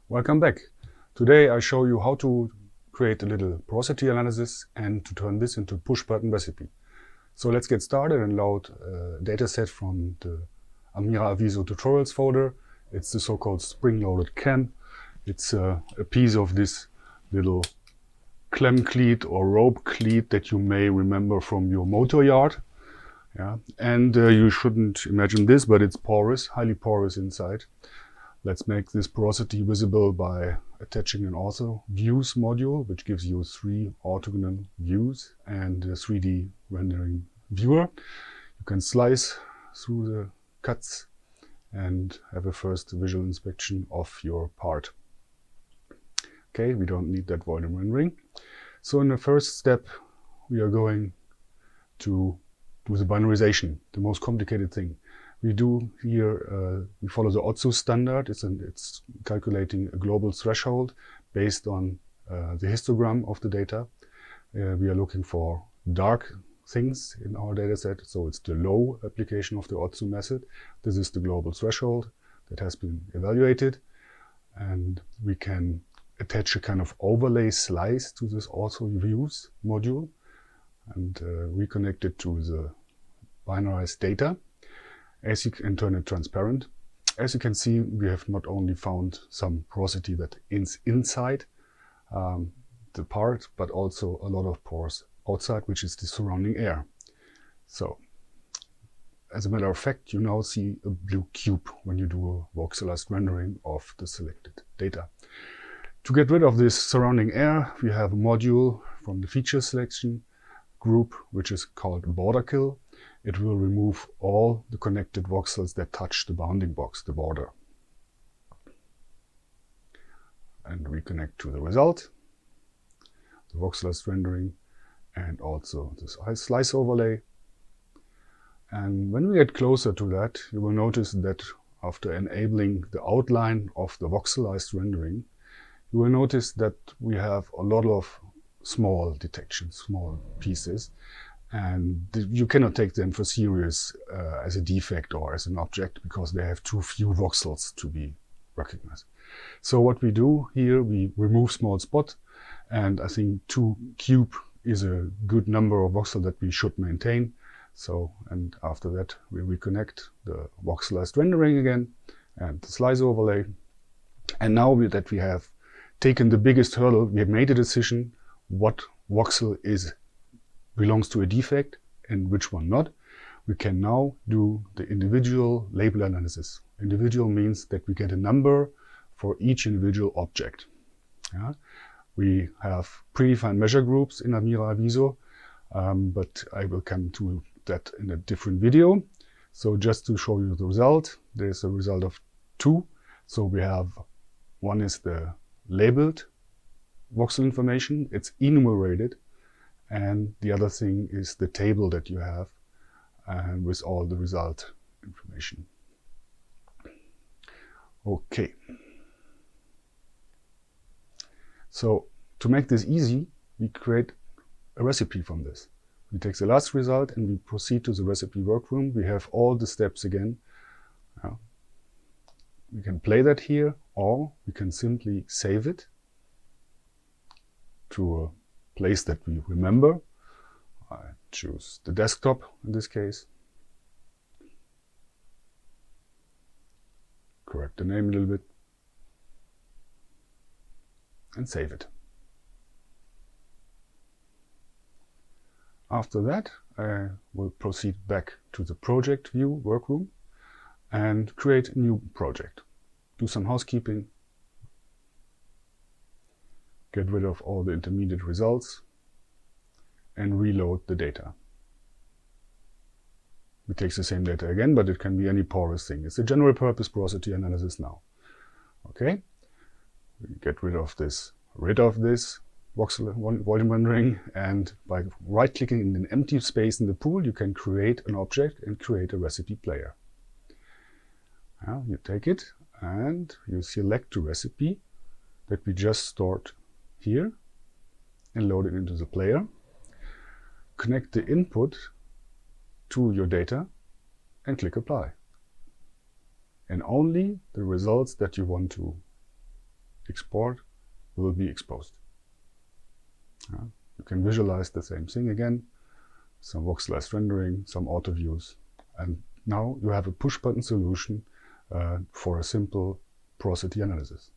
Welcome back. Today I show you how to create a little porosity analysis and to turn this into a push-button recipe. So let's get started and load a dataset from the Amira Aviso tutorials folder. It's the so-called spring-loaded cam. It's a piece of this little clem cleat or rope cleat that you may remember from your motor yard. Yeah, and you shouldn't imagine this, but it's porous, highly porous inside. Let's make this porosity visible by attaching an ortho views module, which gives you 3 orthogonal views and a 3D rendering viewer. You can slice through the cuts and have a first visual inspection of your part. Okay, we don't need that volume rendering. So in the first step, we are going to do the binarization, the most complicated thing. We do here, we follow the OTSU standard. It's calculating a global threshold based on the histogram of the data. We are looking for dark things in our data set, so it's the low application of the OTSU method. This is the global threshold that has been evaluated, and we can attach a kind of overlay slice to this ortho views module and reconnect it to the binarized data and turn it transparent. As you can see, we have not only found some porosity that is inside the part, but also a lot of pores outside, which is the surrounding air. So, as a matter of fact, you now see a blue cube when you do a voxelized rendering of the selected data. To get rid of this surrounding air, we have a module from the feature selection group, which is called border kill. It will remove all the connected voxels that touch the bounding box, the border. And reconnect to the result, the voxelized rendering, and also this slice overlay. And when we get closer to that, you will notice that after enabling the outline of the voxelized rendering, you will notice that we have a lot of small detections, small pieces, and you cannot take them for serious as a defect or as an object because they have too few voxels to be recognized. So what we do here, we remove small spot, and I think 2 cube is a good number of voxels that we should maintain. So, and after that we reconnect the voxelized rendering again and the slice overlay. And now that we have taken the biggest hurdle, we have made a decision what voxel belongs to a defect and which one not. We can now do the individual label analysis. Individual means that we get a number for each individual object. Yeah? We have predefined measure groups in Amira Aviso, but I will come to that in a different video. So just to show you the result, there's a result of 2. So we have, one is the labeled voxel information, it's enumerated, and the other thing is the table that you have with all the result information. Okay. So to make this easy, we create a recipe from this. We take the last result and we proceed to the recipe workroom. We have all the steps again. We can play that here, or we can simply save it to a place that we remember. I choose the desktop in this case. Correct the name a little bit and save it. After that, I will proceed back to the project view workroom and create a new project. Do some housekeeping. Get rid of all the intermediate results and reload the data. We take the same data again, but it can be any porous thing. It's a general purpose porosity analysis now. Okay, we get rid of this voxel volume rendering, and by right-clicking in an empty space in the pool, you can create an object and create a recipe player. Now you take it and you select the recipe that we just stored here and load it into the player. Connect the input to your data and click apply. And only the results that you want to export will be exposed. You can visualize the same thing again, some voxelized rendering, some auto views, and now you have a push button solution for a simple porosity analysis.